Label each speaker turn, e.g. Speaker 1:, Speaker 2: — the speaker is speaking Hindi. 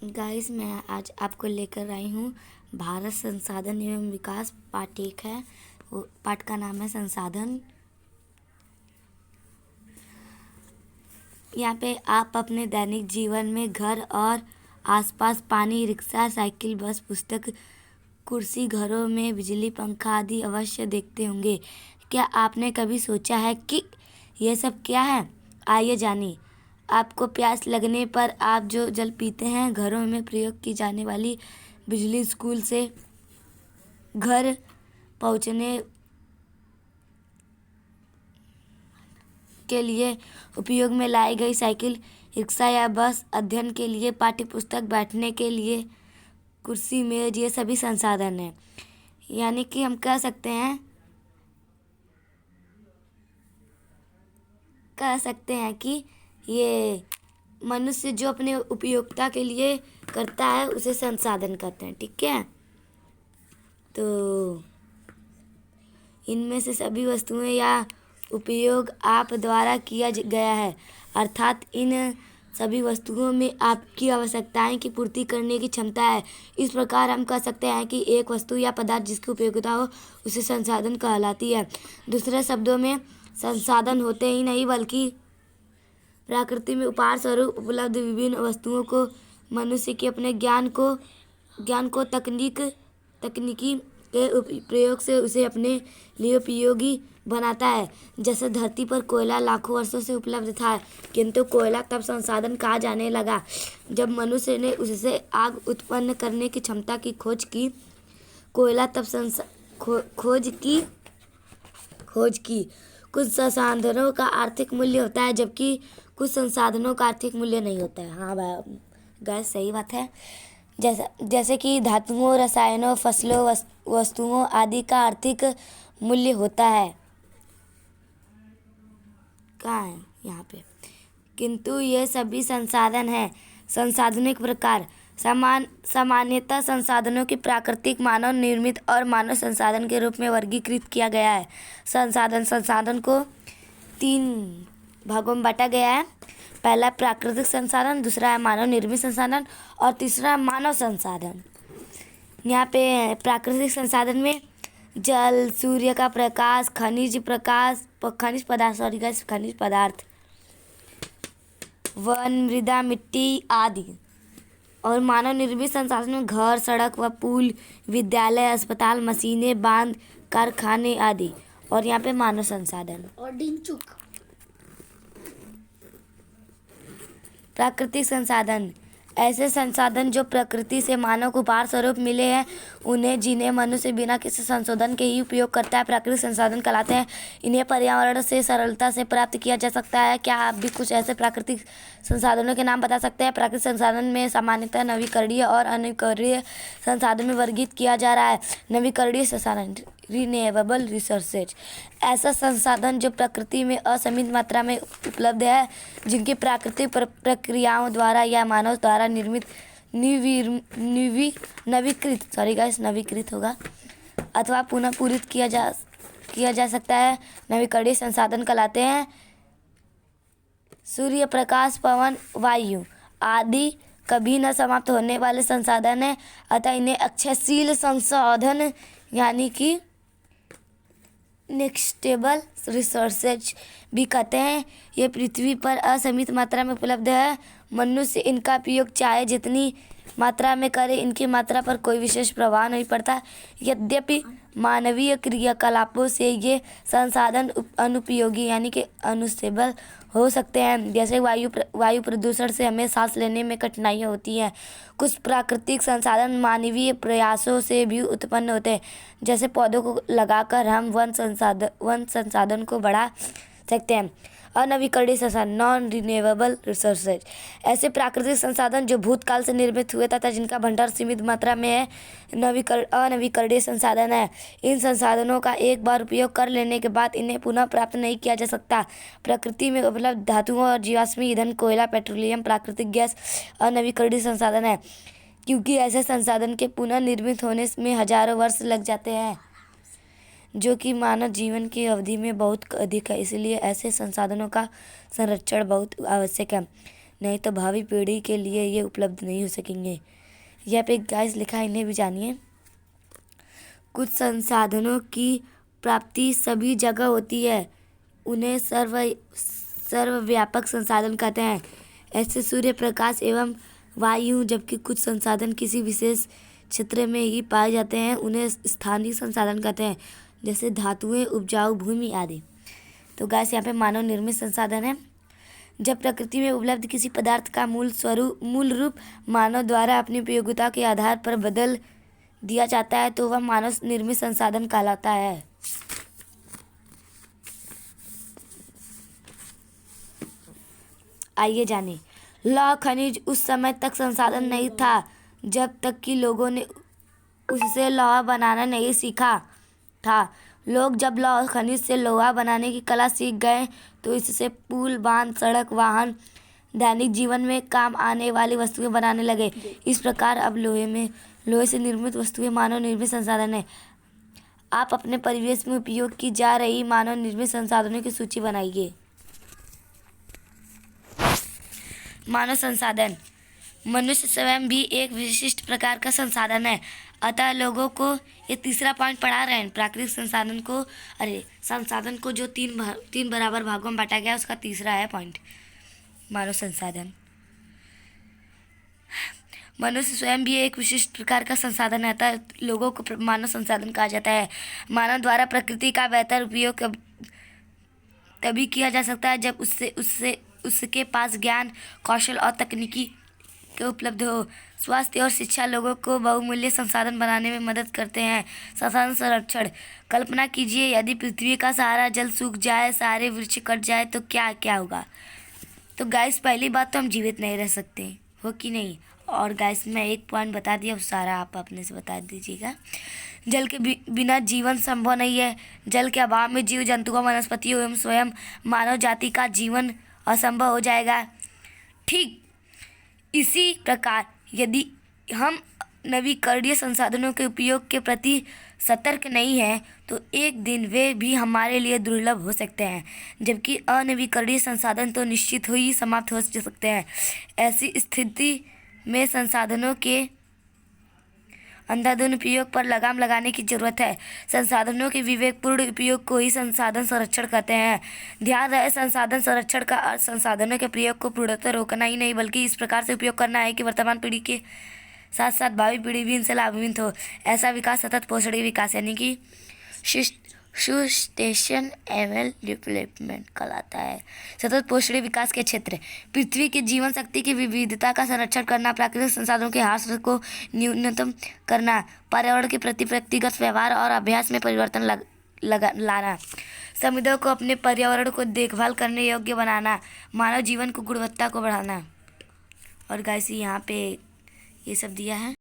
Speaker 1: गाइस, मैं आज आपको लेकर आई हूँ भारत संसाधन एवं विकास। पाठ एक है, पाठ का नाम है संसाधन। यहाँ पे आप अपने दैनिक जीवन में घर और आसपास पानी, रिक्शा, साइकिल, बस, पुस्तक, कुर्सी, घरों में बिजली, पंखा आदि अवश्य देखते होंगे। क्या आपने कभी सोचा है कि ये सब क्या है? आइए जानिए। आपको प्यास लगने पर आप जो जल पीते हैं, घरों में प्रयोग की जाने वाली बिजली, स्कूल से घर पहुंचने के लिए उपयोग में लाई गई साइकिल, रिक्शा या बस, अध्ययन के लिए पाठ्य पुस्तक, बैठने के लिए कुर्सी, मेज, ये सभी संसाधन हैं। यानी कि हम कह सकते हैं कि ये मनुष्य जो अपने उपयोगिता के लिए करता है उसे संसाधन कहते हैं। ठीक है, तो इनमें से सभी वस्तुएं या उपयोग आप द्वारा किया गया है, अर्थात इन सभी वस्तुओं में आपकी आवश्यकताएं की पूर्ति करने की क्षमता है। इस प्रकार हम कह सकते हैं कि एक वस्तु या पदार्थ जिसकी उपयोगिता हो उसे संसाधन कहलाती है। दूसरे शब्दों में, संसाधन होते ही नहीं बल्कि प्रकृति में उपहार स्वरूप उपलब्ध विभिन्न वस्तुओं को मनुष्य के अपने ज्ञान को तकनीकी के प्रयोग से उसे अपने लिए उपयोगी बनाता है। जैसे धरती पर कोयला लाखों वर्षों से उपलब्ध था, किंतु कोयला तब संसाधन कहा जाने लगा जब मनुष्य ने उससे आग उत्पन्न करने की क्षमता की खोज की। कोयला तब खोज की कुछ संसाधनों का आर्थिक मूल्य होता है, जबकि कुछ संसाधनों का आर्थिक मूल्य नहीं होता है। हाँ भाई गैस, सही बात है। जैसे कि धातुओं, रसायनों, फसलों, वस्तुओं आदि का आर्थिक मूल्य होता है। कहाँ है? यहाँ पे। किंतु ये सभी संसाधन हैं। संसाधनों के प्रकार, सामान्यतः संसाधनों की प्राकृतिक, मानव निर्मित और मानव संसाधन के रूप में वर्गीकृत किया गया है। संसाधन को 3 भागों में बांटा गया है। पहला प्राकृतिक संसाधन, दूसरा है मानव निर्मित संसाधन और तीसरा है मानव संसाधन। यहाँ पे प्राकृतिक संसाधन में जल, सूर्य का प्रकाश, खनिज पदार्थ, वन, मृदा, मिट्टी आदि। और मानव निर्मित संसाधन में घर, सड़क व पुल, विद्यालय, अस्पताल, मशीनें, बांध, कारखाने आदि। और यहाँ पे मानव संसाधन
Speaker 2: और डिंचुक।
Speaker 1: प्राकृतिक संसाधन, ऐसे संसाधन जो प्रकृति से मानव को उपहार स्वरूप मिले हैं, जिन्हें मनुष्य बिना किसी संशोधन के ही उपयोग करता है, प्राकृतिक संसाधन कहलाते हैं। इन्हें पर्यावरण से सरलता से प्राप्त किया जा सकता है। क्या आप भी कुछ ऐसे प्राकृतिक संसाधनों के नाम बता सकते हैं? प्राकृतिक संसाधन में सामान्यतः नवीकरणीय और अनवीकरणीय संसाधन में वर्गीकृत किया जा रहा है। नवीकरणीय संसाधन, रिन्यूएबल रिसोर्सेज, ऐसा संसाधन जो प्रकृति में असीमित मात्रा में उपलब्ध है, जिनकी प्राकृतिक प्रक्रियाओं द्वारा या मानव द्वारा निर्मित नवीकृत होगा अथवा पुनः पूरित किया जा सकता है। नवीकरणीय संसाधन कहलाते हैं। सूर्य प्रकाश, पवन, वायु आदि कभी न समाप्त होने वाले संसाधन है, अतः इन्हें अक्षयशील संसाधन यानी कि नेक्स्टेबल रिसोर्सेज भी कहते हैं। ये पृथ्वी पर असीमित मात्रा में उपलब्ध है। मनुष्य इनका उपयोग चाहे जितनी मात्रा में करे, इनकी मात्रा पर कोई विशेष प्रभाव नहीं पड़ता। यद्यपि मानवीय क्रियाकलापों से ये संसाधन अनुपयोगी यानी कि अनयूसेबल हो सकते हैं। जैसे वायु प्रदूषण से हमें सांस लेने में कठिनाइयाँ होती हैं। कुछ प्राकृतिक संसाधन मानवीय प्रयासों से भी उत्पन्न होते हैं। जैसे पौधों को लगाकर हम वन संसाधन को बढ़ा सकते हैं। अनवीकरणीय संसाधन, नॉन रिन्यूएबल रिसोर्सेज, ऐसे प्राकृतिक संसाधन जो भूतकाल से निर्मित हुए तथा जिनका भंडार सीमित मात्रा में है, अनवीकरणीय संसाधन है। इन संसाधनों का एक बार उपयोग कर लेने के बाद इन्हें पुनः प्राप्त नहीं किया जा सकता। प्रकृति में उपलब्ध धातुओं और जीवाश्म ईंधन, कोयला, पेट्रोलियम, प्राकृतिक गैस अनवीकरणीय संसाधन है, क्योंकि ऐसे संसाधन के पुनः निर्मित होने में हजारों वर्ष लग जाते हैं, जो कि मानव जीवन की अवधि में बहुत अधिक है। इसलिए ऐसे संसाधनों का संरक्षण बहुत आवश्यक है। नहीं तो भावी पीढ़ी के लिए ये उपलब्ध नहीं हो सकेंगे। यह पे गाइस लिखा है, इन्हें भी जानिए। कुछ संसाधनों की प्राप्ति सभी जगह होती है, उन्हें सर्वव्यापक संसाधन कहते हैं। ऐसे सूर्य प्रकाश एवं वायु, जबकि कुछ संसाधन किसी विशेष क्षेत्र में ही पाए जाते हैं, उन्हें स्थानीय संसाधन कहते हैं, जैसे धातुएं, उपजाऊ भूमि आदि। तो गाइस यहाँ पे मानव निर्मित संसाधन है। जब प्रकृति में उपलब्ध किसी पदार्थ का मूल रूप मानव द्वारा अपनी उपयोगिता के आधार पर बदल दिया जाता है तो वह मानव निर्मित संसाधन कहलाता है। आइए जाने। लौह खनिज उस समय तक संसाधन नहीं था जब तक कि लोगों ने उससे लोहा बनाना नहीं सीखा था। लोग जब लौह खनिज से लोहा बनाने की कला सीख गए तो इससे पुल, बांध, सड़क, वाहन, दैनिक जीवन में काम आने वाली वस्तुएं बनाने लगे। इस प्रकार अब लोहे से निर्मित वस्तुएं मानव निर्मित संसाधन है। आप अपने परिवेश में उपयोग की जा रही मानव निर्मित संसाधनों की सूची बनाइए। मानव संसाधन। मनुष्य स्वयं भी एक विशिष्ट प्रकार का संसाधन है। अतः लोगों को ये तीसरा पॉइंट पढ़ा रहे हैं। प्राकृतिक संसाधन को जो तीन बराबर भागों में बांटा गया, उसका तीसरा है पॉइंट मानव संसाधन। मनुष्य स्वयं भी एक विशिष्ट प्रकार का संसाधन है, अतः लोगों को मानव संसाधन कहा जाता है। मानव द्वारा प्रकृति का बेहतर उपयोग तभी किया जा सकता है जब उसके पास ज्ञान, कौशल और तकनीकी के उपलब्ध हो। स्वास्थ्य और शिक्षा लोगों को बहुमूल्य संसाधन बनाने में मदद करते हैं। संसाधन संरक्षण। कल्पना कीजिए यदि पृथ्वी का सारा जल सूख जाए, सारे वृक्ष कट जाए तो क्या होगा। तो गाइस पहली बात तो हम जीवित नहीं रह सकते, हो कि नहीं। और गाइस मैं एक पॉइंट बता दिया, उस सारा आप अपने से बता दीजिएगा। जल के बिना जीवन संभव नहीं है। जल के अभाव में जीव जंतुओं, वनस्पतियों एवं स्वयं मानव जाति का जीवन असंभव हो जाएगा। ठीक इसी प्रकार यदि हम नवीकरणीय संसाधनों के उपयोग के प्रति सतर्क नहीं हैं तो एक दिन वे भी हमारे लिए दुर्लभ हो सकते हैं, जबकि अनवीकरणीय संसाधन तो निश्चित ही समाप्त हो सकते हैं। ऐसी स्थिति में संसाधनों के अंधाधुंध उपयोग पर लगाम लगाने की जरूरत है। संसाधनों के विवेकपूर्ण उपयोग को ही संसाधन संरक्षण कहते हैं। ध्यान रहे, संसाधन संरक्षण का अर्थ संसाधनों के प्रयोग को पूर्णतः रोकना ही नहीं, बल्कि इस प्रकार से उपयोग करना है कि वर्तमान पीढ़ी के साथ साथ भावी पीढ़ी भी इनसे लाभान्वित हो। ऐसा विकास सतत पोषणीय विकास यानी कि सस्टेनेबल डेवलपमेंट कहलाता है। सतत पोषणीय विकास के क्षेत्र। पृथ्वी की जीवन शक्ति की विविधता का संरक्षण करना, प्राकृतिक संसाधनों के ह्रास को न्यूनतम करना, पर्यावरण के प्रति व्यक्तिगत व्यवहार और अभ्यास में परिवर्तन लाना, समुदायों को अपने पर्यावरण को देखभाल करने योग्य बनाना, मानव जीवन को गुणवत्ता को बढ़ाना। और गाइस यहाँ पे ये सब दिया है।